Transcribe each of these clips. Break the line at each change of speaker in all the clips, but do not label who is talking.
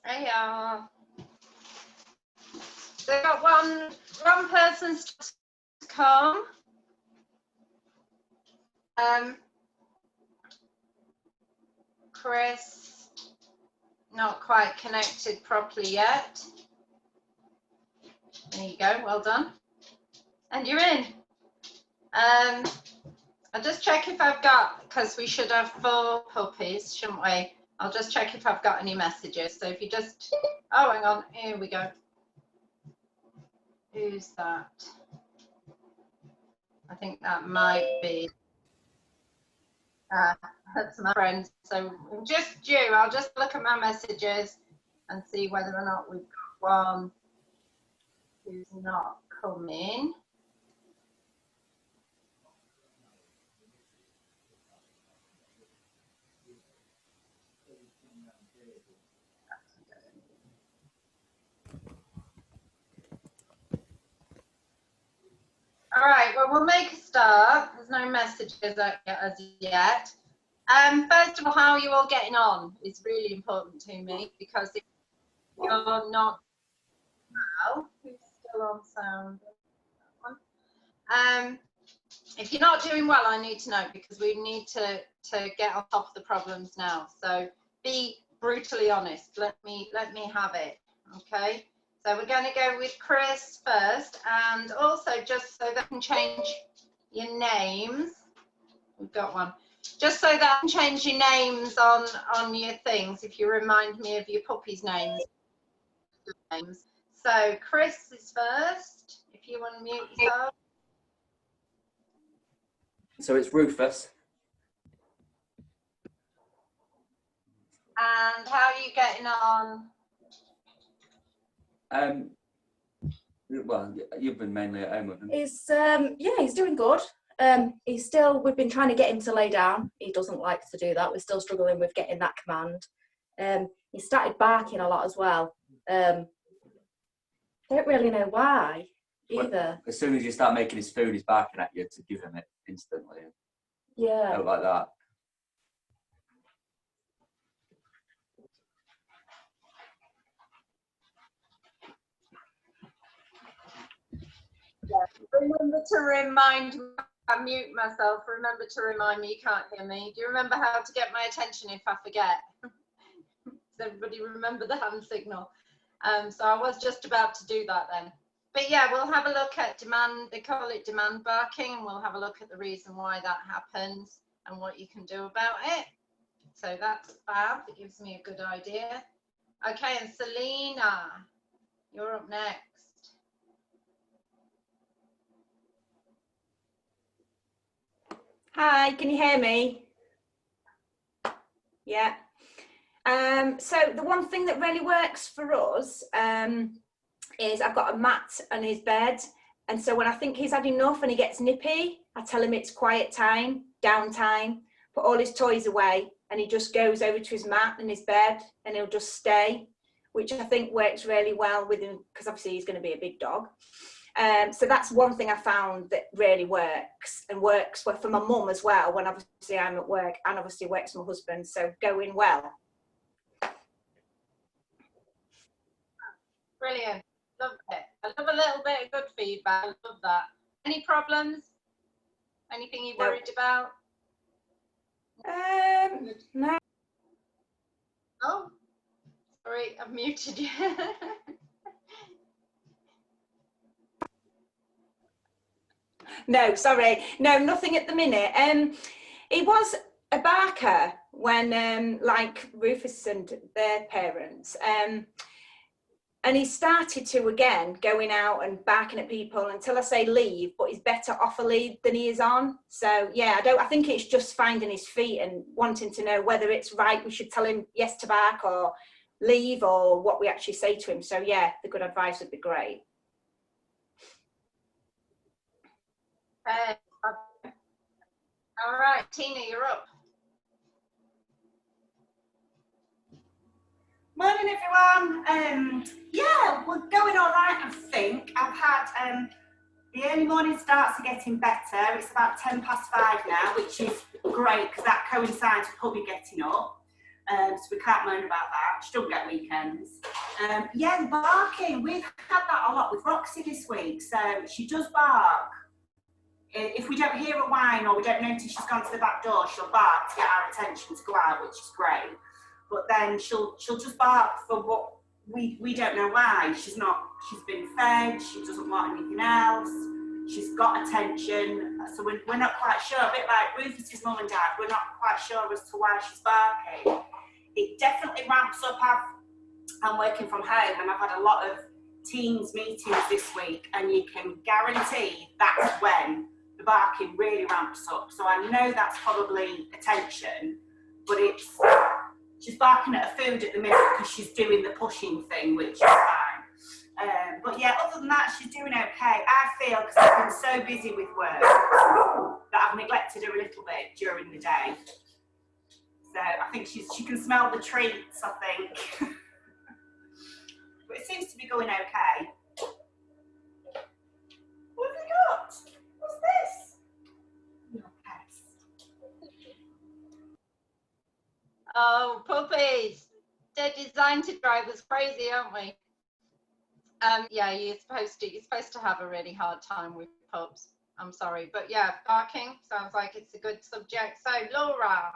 There you are. So we've got one person to come. Chris, not quite connected properly yet. There you go, well done. And you're in. I'll just check if I've got, because we should have 4 puppies, shouldn't we? I'll just check if I've got any messages. So if you just, oh, hang on, here we go. Who's that? I think that might be, that's my friend. So just due, I'll just look at my messages and see whether or not we've got one who's not coming. All right, well, we'll make a start. There's no messages as yet. First of all, how are you all getting on is really important to me, because if you're not well, who's still on sound? If you're not doing well, I need to know, because we need to get on top of the problems now. So be brutally honest. Let me have it. Okay. So we're going to go with Chris first, and also just so that I can change your names. We've got one. Just so that I can change your names on your things, if you remind me of your puppies' names. So Chris is first, if you want to mute yourself.
So it's Rufus.
And how are you getting on?
Well, you've been mainly at home with him.
Yeah, he's doing good. We've been trying to get him to lay down. He doesn't like to do that. We're still struggling with getting that command. He started barking a lot as well. Don't really know why either.
Well, as soon as you start making his food, he's barking at you to give him it instantly.
Yeah.
Out like that.
Yeah. Remember to remind me, I mute myself, remember to remind me you can't hear me. Do you remember how to get my attention if I forget? Does everybody remember the hand signal? So I was just about to do that then. But yeah, we'll have a look at demand, they call it demand barking, and we'll have a look at the reason why that happens and what you can do about it. So that's fab, it gives me a good idea. Okay, and Selena, you're up next.
Hi, can you hear me? Yeah. So the one thing that really works for us is I've got a mat on his bed, and so when I think he's had enough and he gets nippy, I tell him it's quiet time, downtime, put all his toys away, and he just goes over to his mat and his bed and he'll just stay, which I think works really well with him, because obviously he's going to be a big dog. So that's one thing I found that really works, and works for my mum as well, when obviously I'm at work, and obviously works for my husband, so going well.
Brilliant, love it. I love a little bit of good feedback, I love that. Any problems? Anything you're worried about?
No.
Oh, sorry, I've muted you.
No, sorry. No, nothing at the minute. He was a barker when, like Rufus and their parents, and he started to again going out and barking at people until I say leave, but he's better off a lead than he is on. So yeah, I think it's just finding his feet and wanting to know whether it's right, we should tell him yes to bark or leave, or what we actually say to him. So yeah, the good advice would be great.
All right, Tina, you're up.
Morning, everyone. Yeah, we're going all right, I think. I've had the early morning starts are getting better. It's about 5:10 now, which is great because that coincides with hubby getting up. So we can't moan about that. She doesn't get weekends. Yeah, the barking. We've had that a lot with Roxy this week. So she does bark. If we don't hear a whine or we don't notice she's gone to the back door, she'll bark to get our attention to go out, which is great. But then she'll just bark for what we don't know why. She's been fed, she doesn't want anything else, she's got attention. So we're not quite sure, a bit like Rufus's mum and dad, we're not quite sure as to why she's barking. It definitely ramps up. I'm working from home and I've had a lot of Teams meetings this week, and you can guarantee that's when the barking really ramps up. So I know that's probably attention, but she's barking at her food at the minute because she's doing the pushing thing, which is fine. But yeah, other than that, she's doing okay. I feel, because I've been so busy with work, that I've neglected her a little bit during the day. So I think she can smell the treats, I think. But it seems to be going okay. What have we got? What's this? Your pest.
Oh, puppies. They're designed to drive us crazy, aren't we? Yeah, you're supposed to have a really hard time with pups. I'm sorry, but yeah, barking sounds like it's a good subject. So, Laura.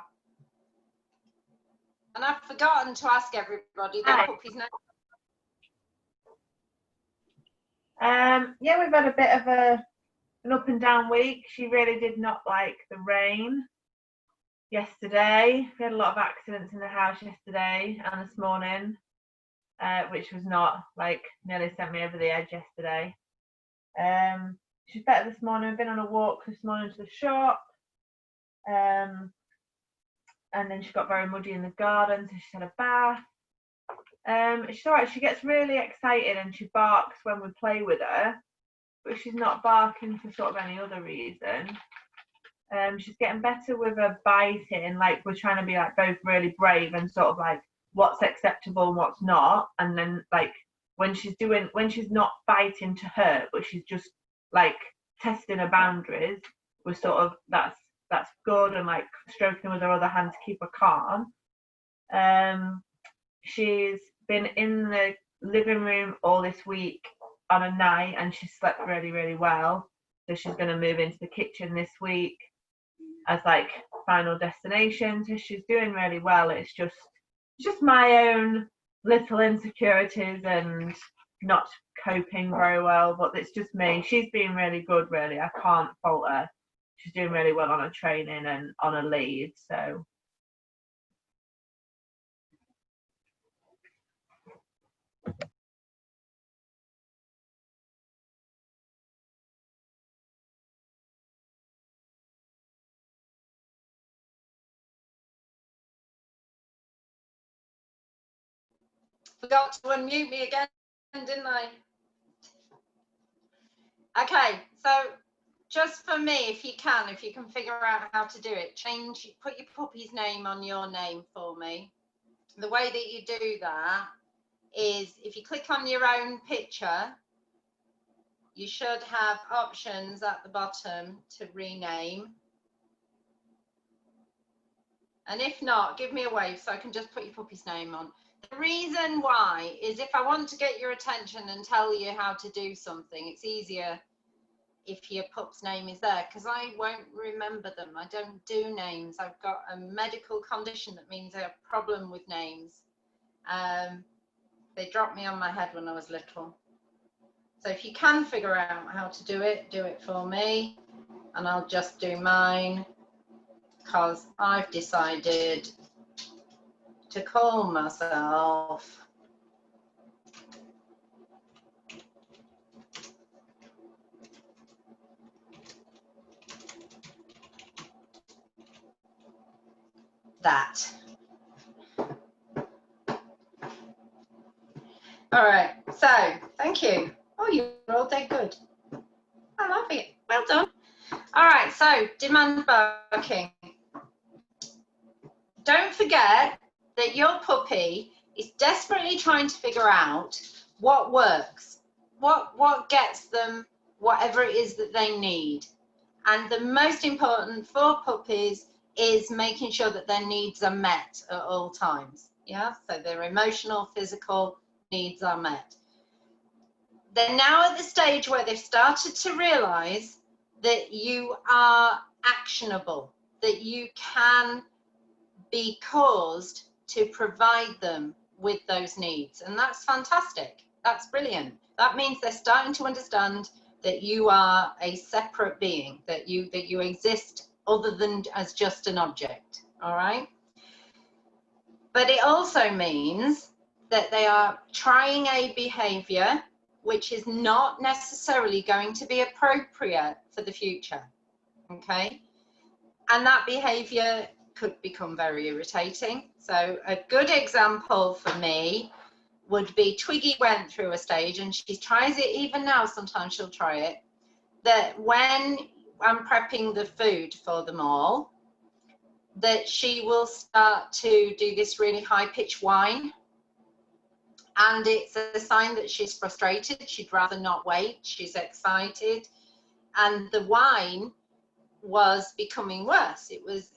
And I've forgotten to ask everybody their puppy's name.
Yeah, we've had a bit of an up and down week. She really did not like the rain yesterday. We had a lot of accidents in the house yesterday and this morning, which was not, like, nearly sent me over the edge yesterday. She's better this morning. We've been on a walk this morning to the shop. And then she got very muddy in the garden, so she had a bath. She's all right. She gets really excited and she barks when we play with her, but she's not barking for sort of any other reason. She's getting better with her biting. Like, we're trying to be like both really brave and sort of like what's acceptable and what's not. And then like when she's not biting to hurt, but she's just like testing her boundaries, we're sort of that's good, and like stroking with her other hand to keep her calm. She's been in the living room all this week on a night and she slept really, really well. So she's going to move into the kitchen this week as like final destination. So she's doing really well. It's just my own little insecurities and not coping very well, but it's just me. She's been really good, really. I can't fault her. She's doing really well on her training and on her lead. So
Forgot to unmute me again, didn't I? Okay, so just for me, if you can figure out how to do it, put your puppy's name on your name for me. The way that you do that is if you click on your own picture, you should have options at the bottom to rename. And if not, give me a wave so I can just put your puppy's name on. The reason why is if I want to get your attention and tell you how to do something, it's easier if your pup's name is there, because I won't remember them. I don't do names. I've got a medical condition that means I have a problem with names. They dropped me on my head when I was little. So if you can figure out how to do it for me, and I'll just do mine, because I've decided to call myself that. All right, so thank you. Oh, you're all dead good. I love it. Well done. All right, so demand barking. Don't forget that your puppy is desperately trying to figure out what works, what gets them whatever it is that they need. And the most important for puppies is making sure that their needs are met at all times. Yeah, so their emotional, physical needs are met. They're now at the stage where they've started to realize that you are actionable, that you can be caused to provide them with those needs. And that's fantastic. That's brilliant. That means they're starting to understand that you are a separate being, that you exist other than as just an object. All right. But it also means that they are trying a behavior which is not necessarily going to be appropriate for the future. Okay. And that behavior could become very irritating. So a good example for me would be Twiggy went through a stage, and she tries it even now, sometimes she'll try it, that when I'm prepping the food for them all, that she will start to do this really high-pitched whine. And it's a sign that she's frustrated, she'd rather not wait, she's excited. And the whine was becoming worse. It was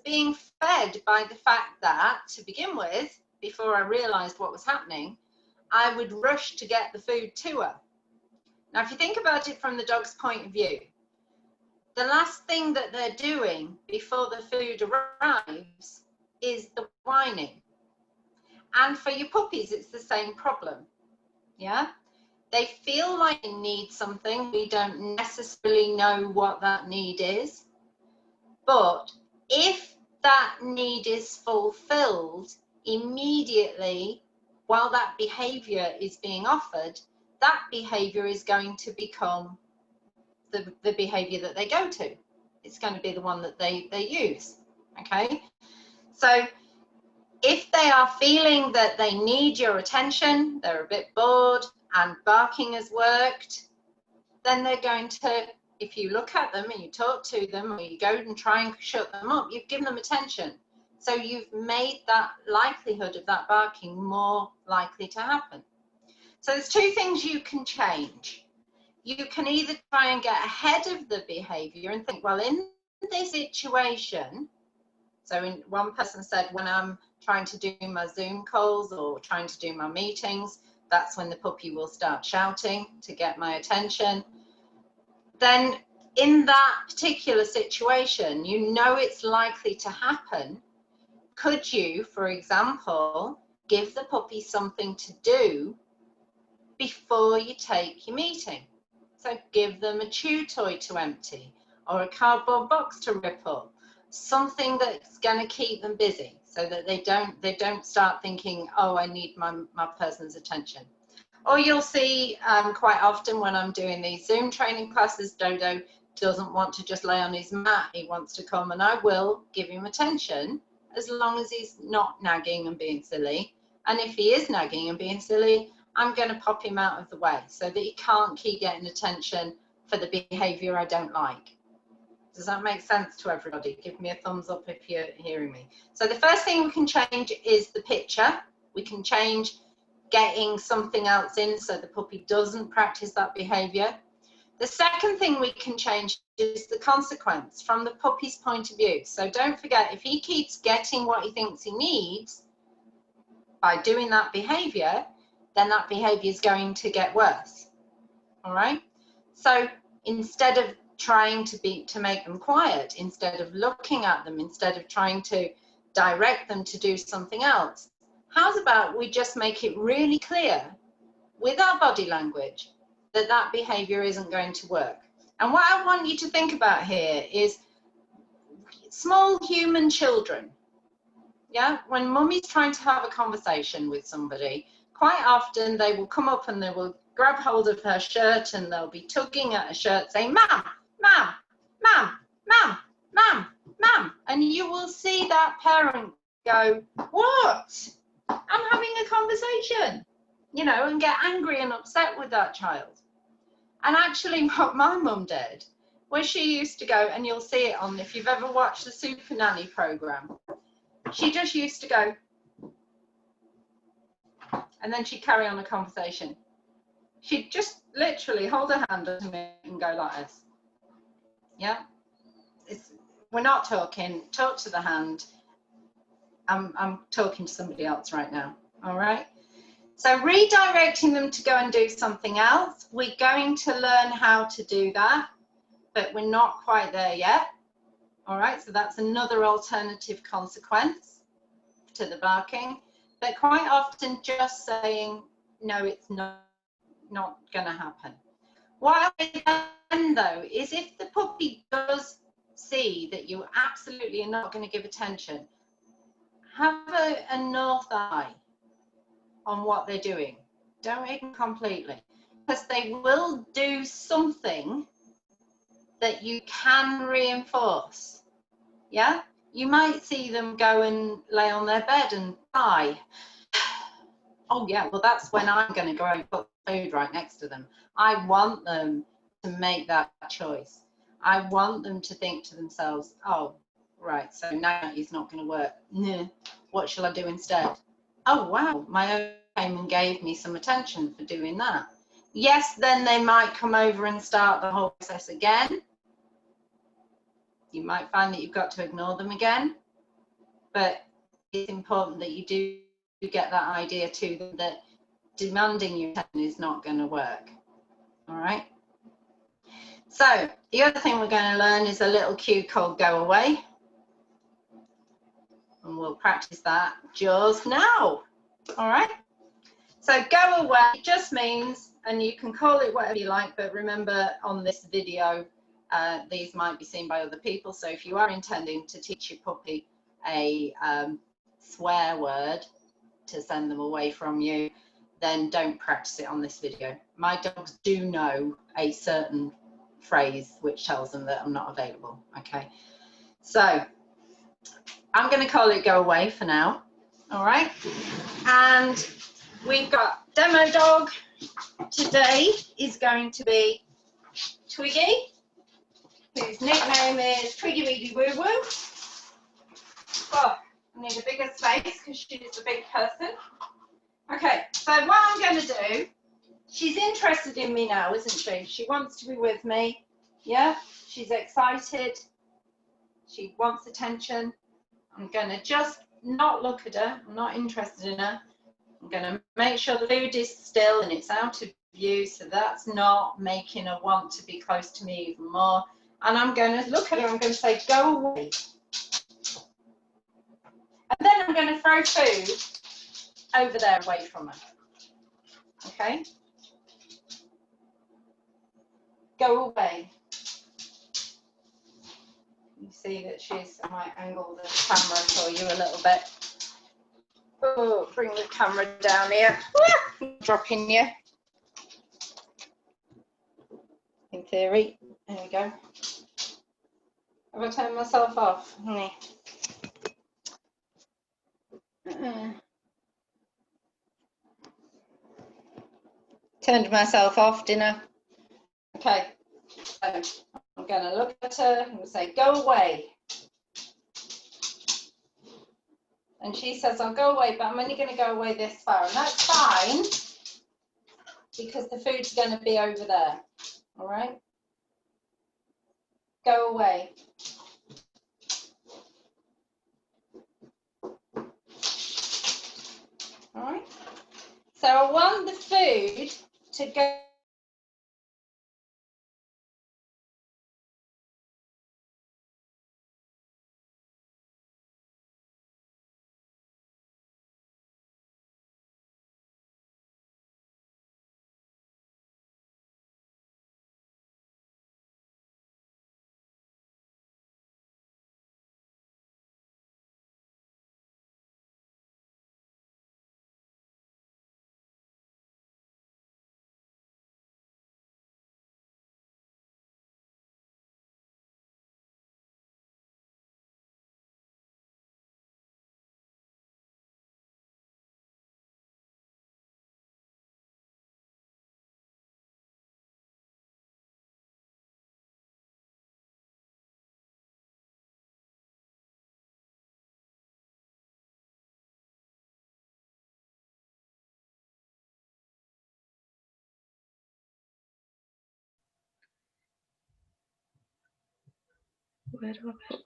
being fed by the fact that, to begin with, before I realized what was happening, I would rush to get the food to her. Now, if you think about it from the dog's point of view, the last thing that they're doing before the food arrives is the whining. And for your puppies, it's the same problem. Yeah? They feel like they need something. We don't necessarily know what that need is. But if that need is fulfilled immediately while that behavior is being offered, that behavior is going to become the behavior that they go to. It's going to be the one that they use. Okay? So if they are feeling that they need your attention, they're a bit bored, and barking has worked, then they're going to, if you look at them and you talk to them, or you go and try and shut them up, you've given them attention. So you've made that likelihood of that barking more likely to happen. So there's two things you can change. You can either try and get ahead of the behavior and think, well, in this situation, so in, one person said, when I'm trying to do my Zoom calls or trying to do my meetings, that's when the puppy will start shouting to get my attention. Then in that particular situation, you know it's likely to happen. Could you, for example, give the puppy something to do before you take your meeting? So give them a chew toy to empty, or a cardboard box to rip up, something that's going to keep them busy, so that they don't start thinking, oh, I need my person's attention. Or you'll see quite often when I'm doing these Zoom training classes, Dodo doesn't want to just lay on his mat. He wants to come, and I will give him attention as long as he's not nagging and being silly. And if he is nagging and being silly, I'm going to pop him out of the way so that he can't keep getting attention for the behavior I don't like. Does that make sense to everybody? Give me a thumbs up if you're hearing me. So the first thing we can change is the picture. We can change getting something else in so the puppy doesn't practice that behavior. The second thing we can change is the consequence from the puppy's point of view. So don't forget, if he keeps getting what he thinks he needs by doing that behavior, then that behavior is going to get worse. All right? So instead of trying to make them quiet, instead of looking at them, instead of trying to direct them to do something else, how's about we just make it really clear with our body language that that behavior isn't going to work? And what I want you to think about here is small human children. Yeah, when mummy's trying to have a conversation with somebody, quite often they will come up and they will grab hold of her shirt and they'll be tugging at her shirt saying, "Ma'am, ma'am, ma'am, ma'am, ma'am, ma'am." And you will see that parent go, "What? I'm having a conversation," you know, and get angry and upset with that child. And actually what my mum did was she used to go, and you'll see it on, if you've ever watched the Super Nanny program, she just used to go, and then she'd carry on a conversation. She'd just literally hold her hand up to me and go like this. Yeah? we're not talking, talk to the hand. I'm talking to somebody else right now, all right? So redirecting them to go and do something else. We're going to learn how to do that, but we're not quite there yet. All right, so that's another alternative consequence to the barking. But quite often just saying, no, it's not going to happen. What I then though is if the puppy does see that you absolutely are not going to give attention, have a north eye on what they're doing. Don't ignore completely, because they will do something that you can reinforce. Yeah, you might see them go and lay on their bed and cry. Oh yeah, well that's when I'm going to go and put food right next to them. I want them to make that choice. I want them to think to themselves, oh, right, so now it's not going to work. Nah, what shall I do instead? Oh wow, my own came and gave me some attention for doing that. Yes, then they might come over and start the whole process again. You might find that you've got to ignore them again, but it's important that you do get that idea to them that demanding your attention is not going to work. All right. So the other thing we're going to learn is a little cue called go away. And we'll practice that just now. All right. So go away just means, and you can call it whatever you like, but remember on this video, these might be seen by other people. So if you are intending to teach your puppy a swear word to send them away from you, then don't practice it on this video. My dogs do know a certain phrase which tells them that I'm not available. Okay, so I'm going to call it go away for now. All right, and we've got demo dog today is going to be Twiggy, whose nickname is Twiggy Wiggy Woo Woo. Oh, I need a bigger space because she's a big person. Okay, so what I'm going to do, she's interested in me now, isn't she? She wants to be with me. Yeah, she's excited. She wants attention. I'm going to just not look at her. I'm not interested in her. I'm going to make sure the food is still and it's out of view, so that's not making her want to be close to me even more. And I'm going to look at her. I'm going to say, go away. And then I'm going to throw food over there away from her. Okay? Go away. You see that she's, I might angle the camera for you a little bit. Oh, bring the camera down here. Dropping you. In theory. There we go. Have I turned myself off? Honey. Turned myself off, didn't I? Okay. So I'm going to look at her and say, go away. And she says, I'll go away, but I'm only going to go away this far. And that's fine, because the food's going to be over there. All right? Go away. All right? So I want the food to go.
Where do I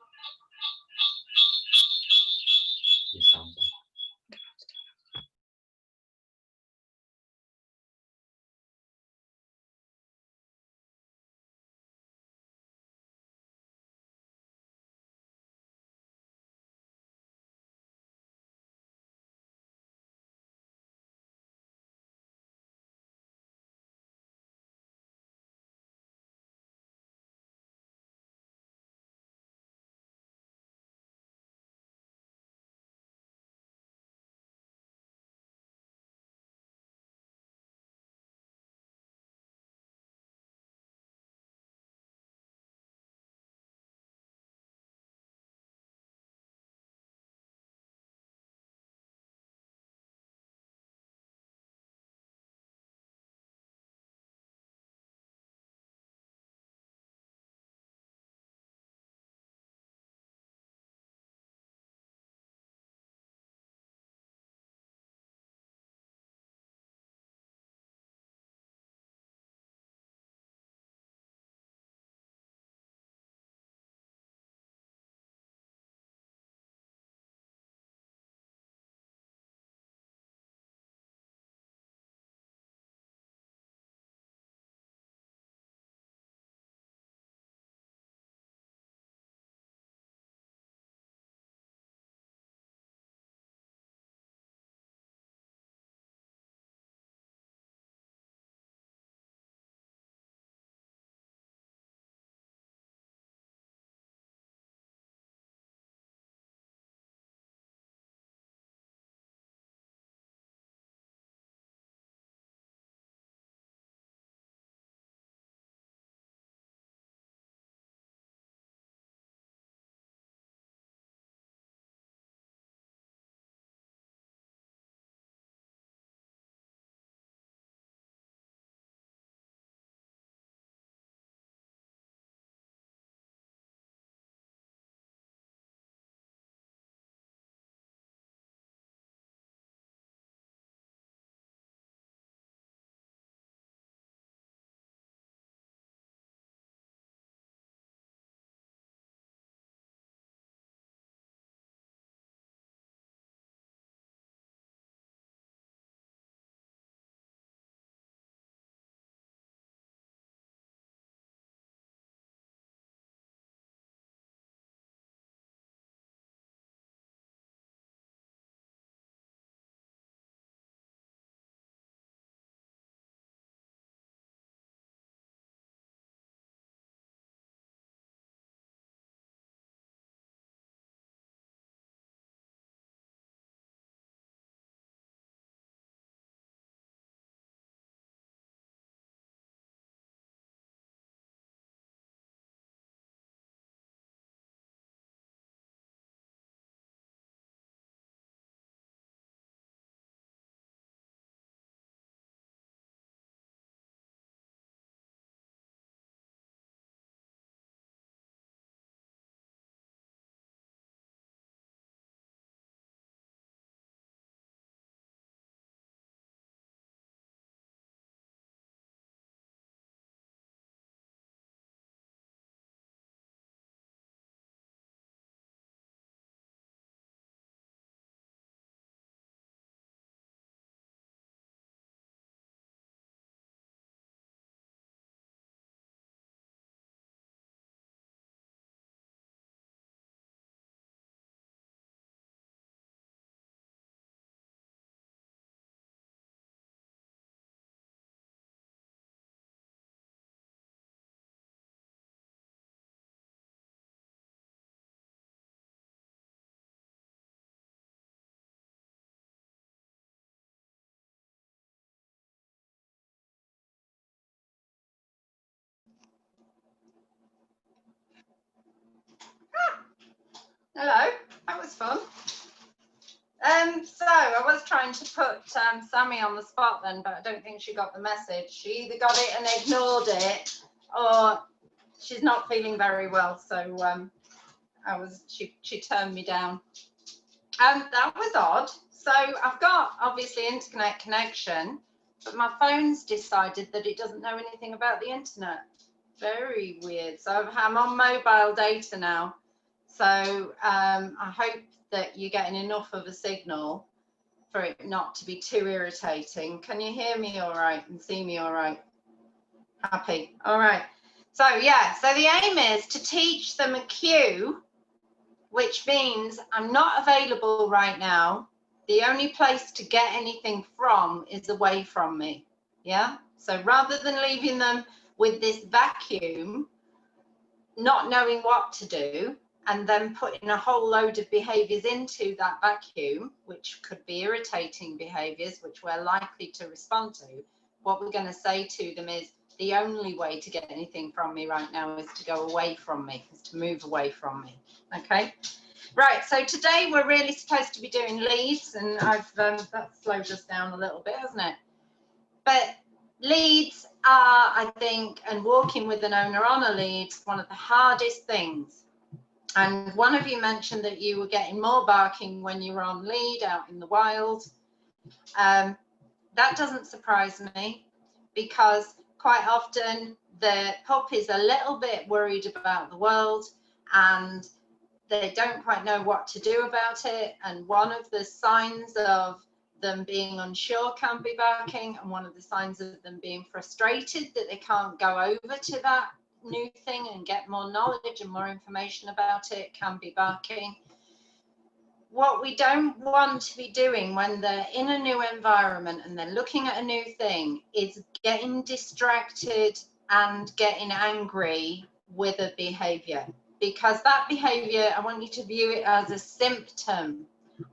Hello, that was fun. So I was trying to put Sammy on the spot then, but I don't think she got the message. She either got it and ignored it, or she's not feeling very well. So she turned me down. That was odd. So I've got obviously internet connection, but my phone's decided that it doesn't know anything about the internet. Very weird. So I'm on mobile data now. So I hope that you're getting enough of a signal for it not to be too irritating. Can you hear me all right and see me all right? Happy. All right. So yeah, so the aim is to teach them a cue, which means I'm not available right now. The only place to get anything from is away from me. Yeah. So rather than leaving them with this vacuum, not knowing what to do, and then putting a whole load of behaviours into that vacuum, which could be irritating behaviours, which we're likely to respond to, what we're going to say to them is, the only way to get anything from me right now is to go away from me, is to move away from me. Okay? Right, so today we're really supposed to be doing leads, and that slowed us down a little bit, hasn't it? But leads are, I think, and working with an owner on a lead, one of the hardest things. And one of you mentioned that you were getting more barking when you were on lead out in the wild. That doesn't surprise me, because quite often the pup is a little bit worried about the world and they don't quite know what to do about it. And one of the signs of them being unsure can be barking, and one of the signs of them being frustrated that they can't go over to that new thing and get more knowledge and more information about it can be barking. What we don't want to be doing when they're in a new environment and they're looking at a new thing is getting distracted and getting angry with a behavior, because that behavior, I want you to view it as a symptom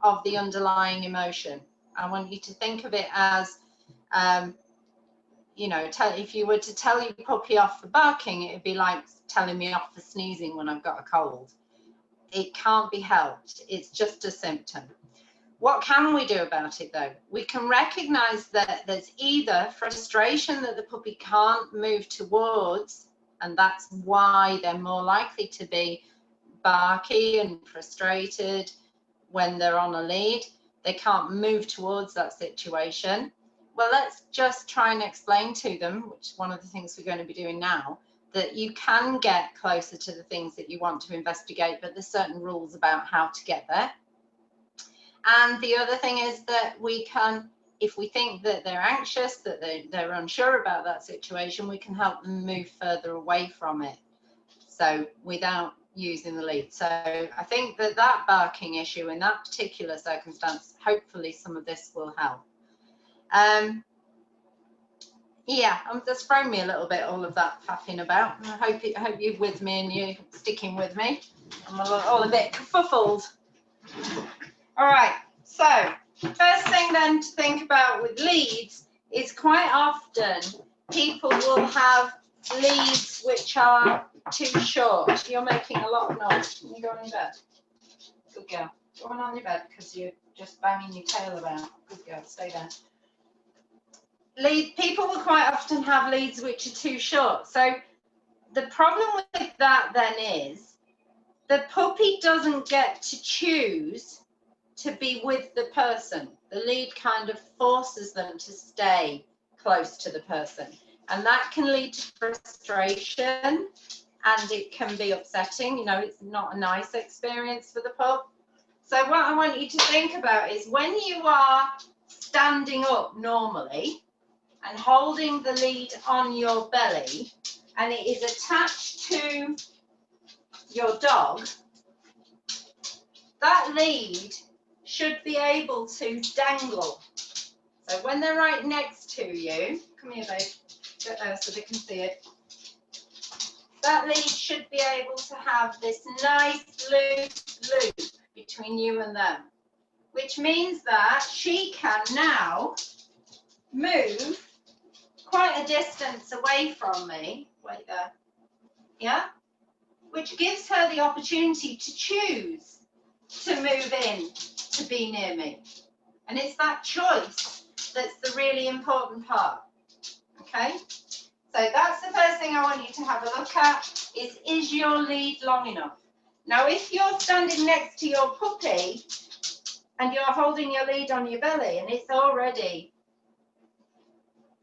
of the underlying emotion. I want you to think of it as you know, if you were to tell your puppy off for barking, it'd be like telling me off for sneezing when I've got a cold. It can't be helped. It's just a symptom. What can we do about it though? We can recognize that there's either frustration that the puppy can't move towards, and that's why they're more likely to be barky and frustrated when they're on a lead. They can't move towards that situation. Well, let's just try and explain to them, which is one of the things we're going to be doing now, that you can get closer to the things that you want to investigate, but there's certain rules about how to get there. And the other thing is that we can, if we think that they're anxious, that they're unsure about that situation, we can help them move further away from it. So without using the lead. So I think that that barking issue in that particular circumstance, hopefully some of this will help. Yeah, just thrown me a little bit, all of that faffing about. I hope you're with me and you're sticking with me. I'm all a bit kerfuffled. All right, so first thing then to think about with leads is quite often people will have leads which are too short. You're making a lot of noise. Can you go on your bed? Good girl. Go on your bed because you're just banging your tail about. Good girl, stay there. People will quite often have leads which are too short. So the problem with that then is the puppy doesn't get to choose to be with the person. The lead kind of forces them to stay close to the person, and that can lead to frustration and it can be upsetting. You know, it's not a nice experience for the pup. So what I want you to think about is when you are standing up normally and holding the lead on your belly and it is attached to your dog, that lead should be able to dangle. So when they're right next to you, come here babe, get there so they can see it. That lead should be able to have this nice loose loop between you and them, which means that she can now move quite a distance away from me, yeah, which gives her the opportunity to choose to move in, to be near me. And it's that choice that's the really important part, okay? So that's the first thing I want you to have a look at, is your lead long enough? Now, if you're standing next to your puppy and you're holding your lead on your belly and it's already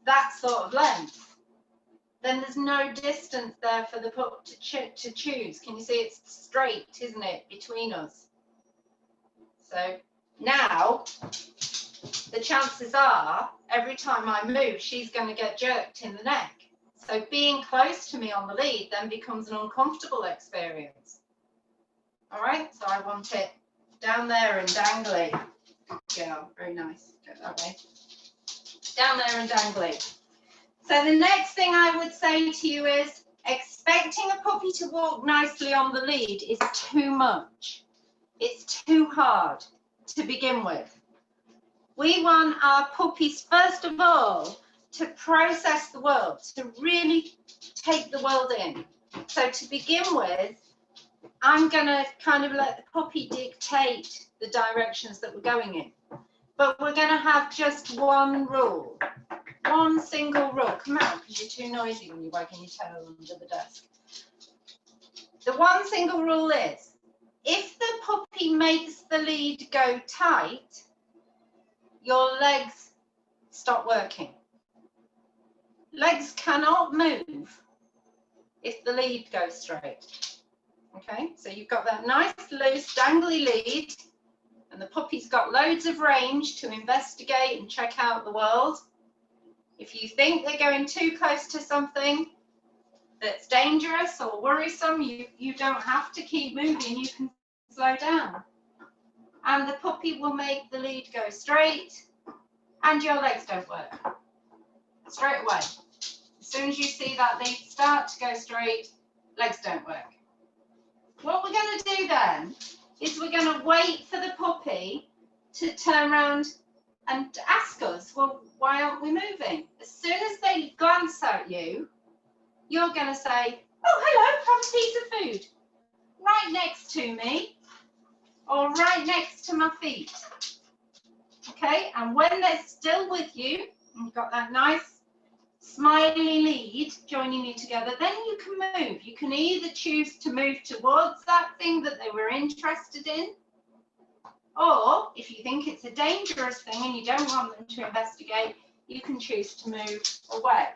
that sort of length, then there's no distance there for the pup to choose. Can you see it's straight, isn't it, between us? So now the chances are every time I move, she's going to get jerked in the neck. So being close to me on the lead then becomes an uncomfortable experience. All right, so I want it down there and dangly. Good girl, very nice. Go that way. Down there and dangly. So the next thing I would say to you is expecting a puppy to walk nicely on the lead is too much. It's too hard to begin with. We want our puppies, first of all, to process the world, to really take the world in. So to begin with, I'm going to kind of let the puppy dictate the directions that we're going in. But we're going to have just one rule, one single rule. Come out, because you're too noisy when you're wagging your tail under the desk. The one single rule is, if the puppy makes the lead go tight, your legs stop working. Legs cannot move if the lead goes straight. Okay, so you've got that nice, loose, dangly lead, and the puppy's got loads of range to investigate and check out the world. If you think they're going too close to something that's dangerous or worrisome, you don't have to keep moving, you can slow down. And the puppy will make the lead go straight, and your legs don't work. Straight away. As soon as you see that lead start to go straight, legs don't work. What we're going to do then is we're going to wait for the puppy to turn around and ask us, well, why aren't we moving? As soon as they glance at you, you're going to say, oh, hello, have a piece of food. Right next to me, or right next to my feet. Okay, and when they're still with you, and you've got that nice smiley lead joining you together, then you can move. You can either choose to move towards that thing that they were interested in, or if you think it's a dangerous thing and you don't want them to investigate, you can choose to move away.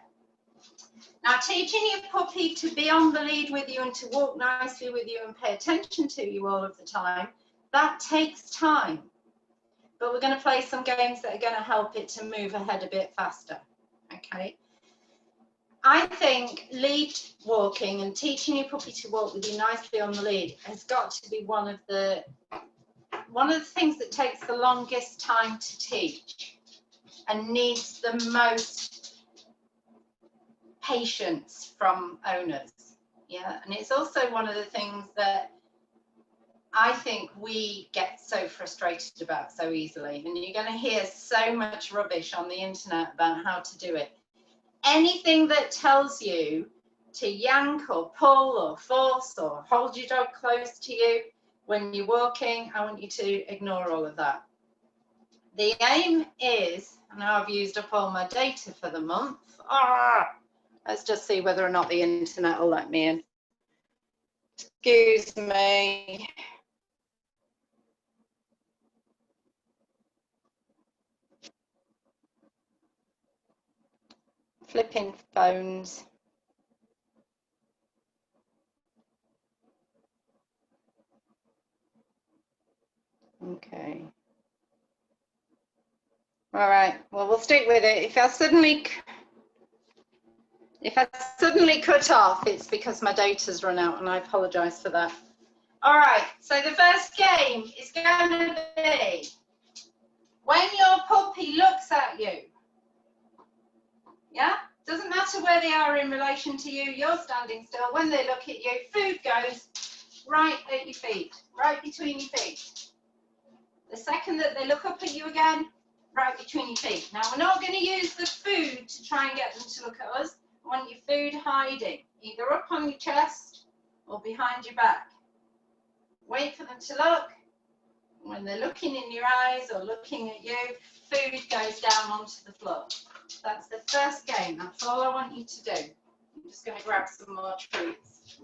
Now, teaching your puppy to be on the lead with you and to walk nicely with you and pay attention to you all of the time, that takes time. But we're going to play some games that are going to help it to move ahead a bit faster. Okay. I think lead walking and teaching your puppy to walk with you nicely on the lead has got to be one of the things that takes the longest time to teach and needs the most patience from owners. Yeah, and it's also one of the things that I think we get so frustrated about so easily, and you're going to hear so much rubbish on the internet about how to do it. Anything that tells you to yank or pull or force or hold your dog close to you when you're walking, I want you to ignore all of that. The aim is, and now I've used up all my data for the month. Let's just see whether or not the internet will let me in. Excuse me. Flipping phones. Okay. All right. Well, we'll stick with it. If I suddenly cut off, it's because my data's run out, and I apologise for that. All right. So the first game is going to be when your puppy looks at you. Yeah, doesn't matter where they are in relation to you, you're standing still. When they look at you, food goes right at your feet, right between your feet. The second that they look up at you again, right between your feet. Now, we're not going to use the food to try and get them to look at us. I want your food hiding, either up on your chest or behind your back. Wait for them to look, When they're looking in your eyes or looking at you, food goes down onto the floor. That's the first game. That's all I want you to do. I'm just going to grab some more treats.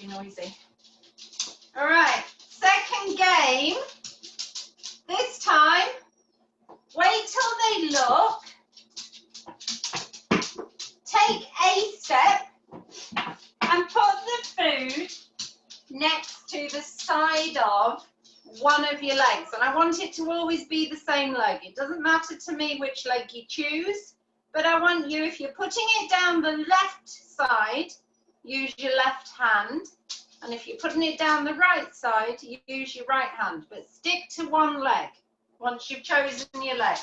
Noisy. All right, second game. This time, wait till they look, take a step and put the food next to the side of one of your legs. And I want it to always be the same leg. It doesn't matter to me which leg you choose, but I want you, if you're putting it down the left side, use your left hand, and if you're putting it down the right side, you use your right hand, but stick to one leg once you've chosen your leg.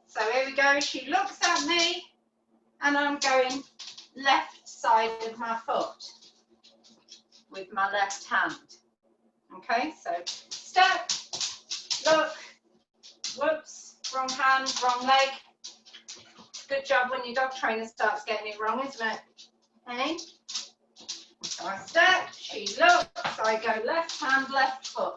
So here we go, she looks at me, and I'm going left side of my foot with my left hand. Okay, so step, look, whoops, wrong hand, wrong leg. Good job when your dog trainer starts getting it wrong, isn't it? Hey? So I step, she looks, I go left hand, left foot.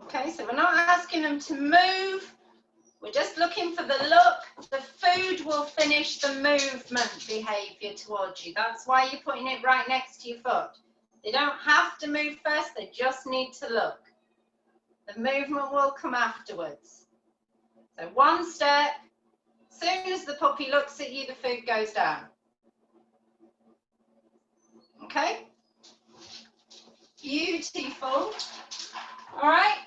Okay, so we're not asking them to move, we're just looking for the look. The food will finish the movement behaviour towards you. That's why you're putting it right next to your foot. They don't have to move first, they just need to look. The movement will come afterwards. So one step, as soon as the puppy looks at you, the food goes down. Okay? Beautiful. All right,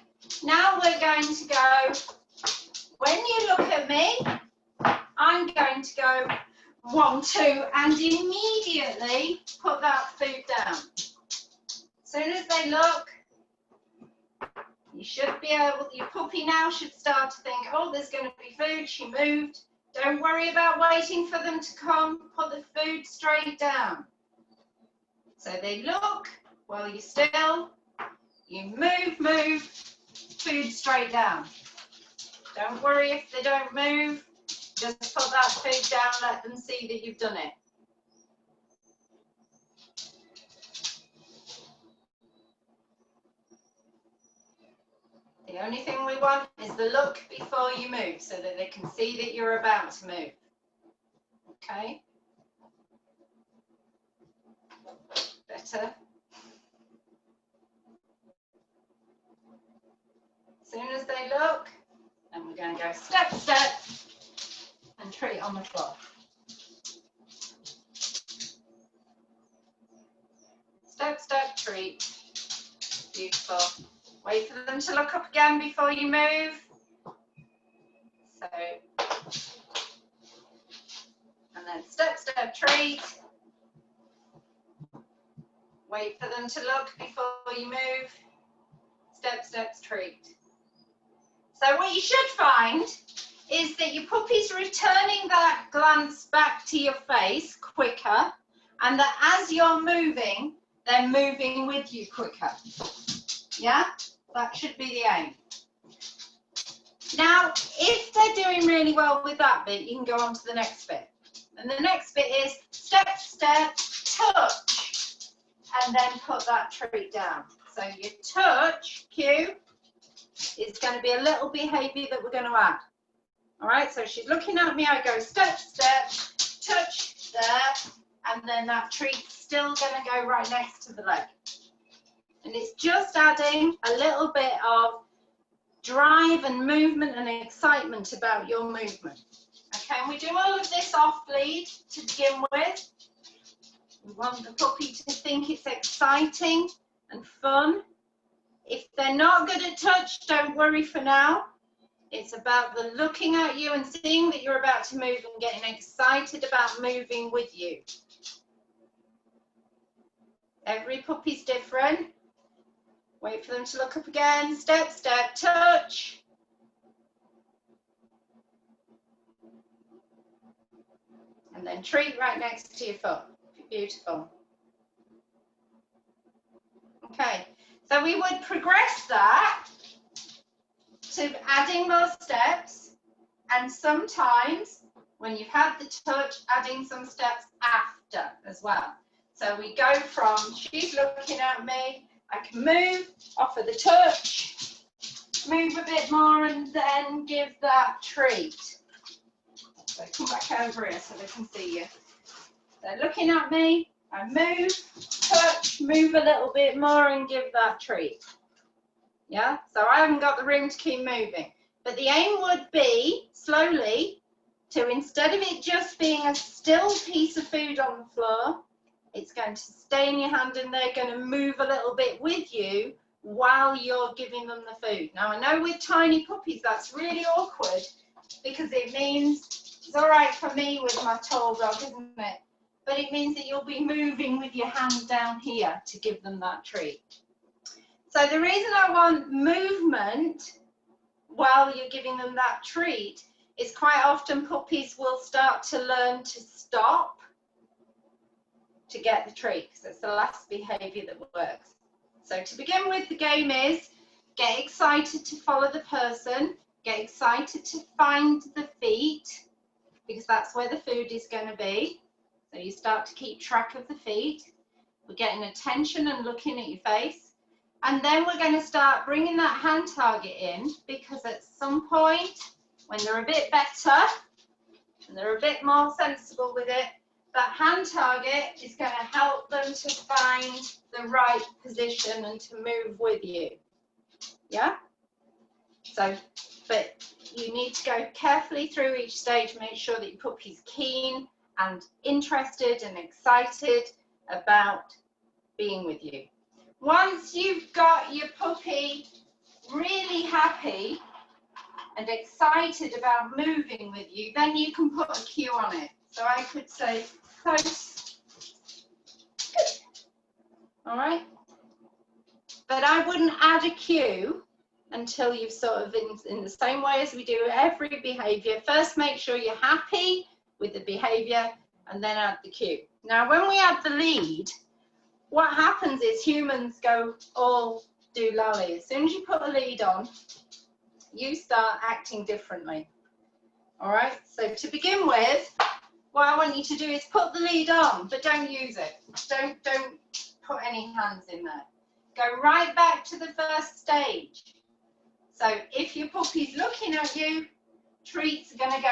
now we're going to go, when you look at me, I'm going to go 1, 2, and immediately put that food down. As soon as they look, you should be able, your puppy now should start to think, oh, there's going to be food, she moved. Don't worry about waiting for them to come, put the food straight down. So they look, while you're still, you move, food straight down. Don't worry if they don't move, just put that food down, let them see that you've done it. The only thing we want is the look before you move so that they can see that you're about to move. Okay? Better. As soon as they look, then we're going to go step, step, and treat on the floor. Step, step, treat. Beautiful. Wait for them to look up again before you move. So, and then step, step, treat. Wait for them to look before you move. Step, steps, treat. So what you should find is that your puppy's returning that glance back to your face quicker, and that as you're moving, they're moving with you quicker. Yeah? That should be the aim. Now, if they're doing really well with that bit, you can go on to the next bit. And the next bit is step, step, touch, and then put that treat down. So your touch cue is going to be a little behaviour that we're going to add. All right, so she's looking at me, I go step, step, touch there, and then that treat's still going to go right next to the leg. And it's just adding a little bit of drive and movement and excitement about your movement. Okay, and we do all of this off lead to begin with. We want the puppy to think it's exciting and fun. If they're not good at touch, don't worry for now. It's about the looking at you and seeing that you're about to move and getting excited about moving with you. Every puppy's different. Wait for them to look up again. Step, step, touch. And then treat right next to your foot. Beautiful. Okay, so we would progress that to adding more steps, and sometimes when you've had the touch, adding some steps after as well. So we go from, she's looking at me, I can move, offer the touch, move a bit more, and then give that treat. So come back over here so they can see you. They're looking at me, I move, touch, move a little bit more, and give that treat. Yeah, so I haven't got the room to keep moving. But the aim would be, slowly, to instead of it just being a still piece of food on the floor, it's going to stay in your hand and they're going to move a little bit with you while you're giving them the food. Now, I know with tiny puppies that's really awkward because it means, it's all right for me with my tall dog, isn't it? But it means that you'll be moving with your hand down here to give them that treat. So the reason I want movement while you're giving them that treat is quite often puppies will start to learn to stop to get the treat, because it's the last behaviour that works. So to begin with, the game is get excited to follow the person, get excited to find the feet, because that's where the food is going to be. So you start to keep track of the feet. We're getting attention and looking at your face. And then we're going to start bringing that hand target in, because at some point, when they're a bit better, and they're a bit more sensible with it, that hand target is going to help them to find the right position and to move with you. Yeah? So, but you need to go carefully through each stage, make sure that your puppy's keen and interested and excited about being with you. Once you've got your puppy really happy and excited about moving with you, then you can put a cue on it. So I could say, close. Good. All right. But I wouldn't add a cue until you've sort of, in the same way as we do every behaviour, first make sure you're happy with the behaviour and then add the cue. Now, when we add the lead, what happens is humans go all doolally. As soon as you put a lead on, you start acting differently. All right. So to begin with, what I want you to do is put the lead on, but don't use it. Don't put any hands in there. Go right back to the first stage. So if your puppy's looking at you, treats are going to go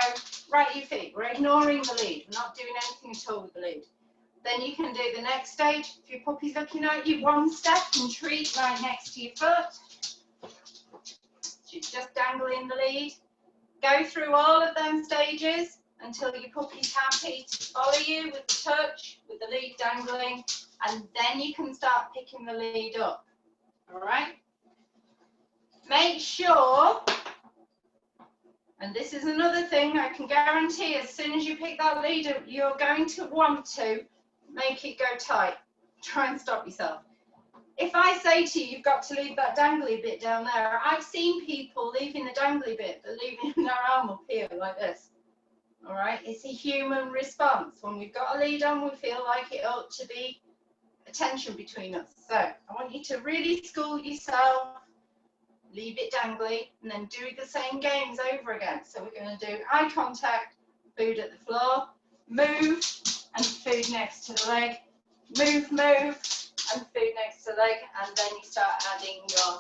right at your feet. We're ignoring the lead. We're not doing anything at all with the lead. Then you can do the next stage. If your puppy's looking at you, one step and treat right next to your foot. She's just dangling the lead. Go through all of them stages until your puppy's happy to follow you with the touch, with the lead dangling, and then you can start picking the lead up. All right? Make sure, and this is another thing I can guarantee, as soon as you pick that lead up, you're going to want to make it go tight. Try and stop yourself. If I say to you, you've got to leave that dangly bit down there, I've seen people leaving the dangly bit, but leaving their arm up here like this. All right, it's a human response. When we've got a lead on, we feel like it ought to be a tension between us. So I want you to really school yourself, leave it dangly, and then do the same games over again. So we're going to do eye contact, food at the floor, move, and food next to the leg, move, and food next to the leg, and then you start adding your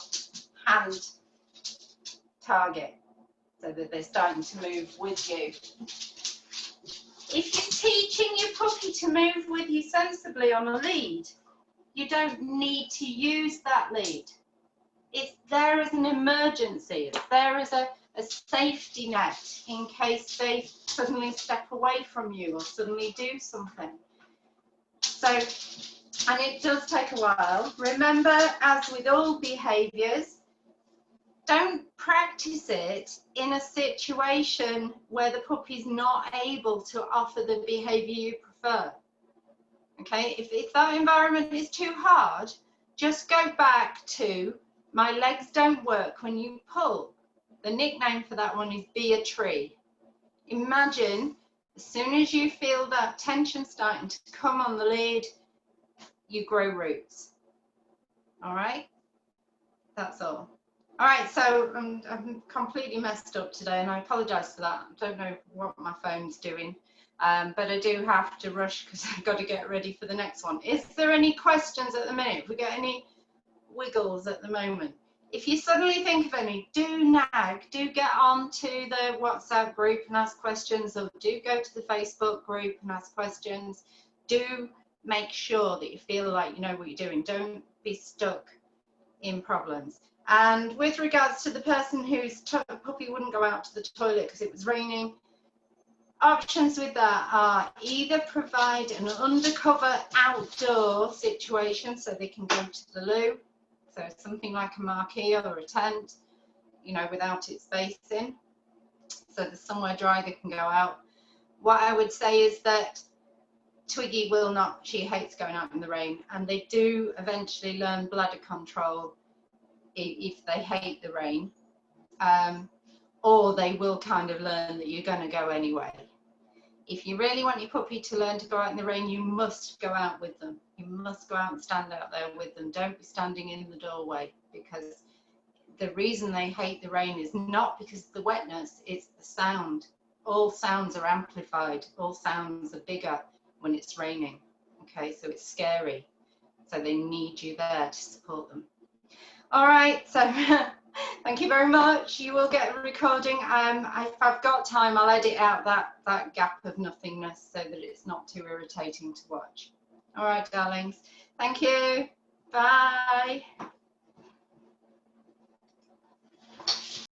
hand target so that they're starting to move with you. If you're teaching your puppy to move with you sensibly on a lead, you don't need to use that lead. It's there as an emergency. It's there as a a safety net in case they suddenly step away from you or suddenly do something. So, and it does take a while. Remember, as with all behaviours, don't practice it in a situation where the puppy's not able to offer the behaviour you prefer. Okay, if that environment is too hard, just go back to my legs don't work when you pull. The nickname for that one is be a tree. Imagine as soon as you feel that tension starting to come on the lead, you grow roots. All right, that's all. All right, so I'm completely messed up today and I apologise for that. I don't know what my phone's doing, but I do have to rush because I've got to get ready for the next one. Is there any questions at the minute? Have we got any wiggles at the moment? If you suddenly think of any, do nag, do get on to the WhatsApp group and ask questions, or do go to the Facebook group and ask questions. Do make sure that you feel like you know what you're doing. Don't be stuck in problems. And with regards to the person whose puppy wouldn't go out to the toilet because it was raining, options with that are either provide an undercover outdoor situation so they can go to the loo, so something like a marquee or a tent, you know, without its facing, so there's somewhere dry they can go out. What I would say is that Twiggy will not, she hates going out in the rain, and they do eventually learn bladder control if they hate the rain, or they will kind of learn that you're going to go anyway. If you really want your puppy to learn to go out in the rain, you must go out with them. You must go out and stand out there with them. Don't be standing in the doorway, because the reason they hate the rain is not because of the wetness, it's the sound. All sounds are amplified. All sounds are bigger when it's raining. Okay, so it's scary. So they need you there to support them. All right, so thank you very much. You will get a recording. If I've got time, I'll edit out that gap of nothingness so that it's not too irritating to watch. All right, darlings. Thank you. Bye.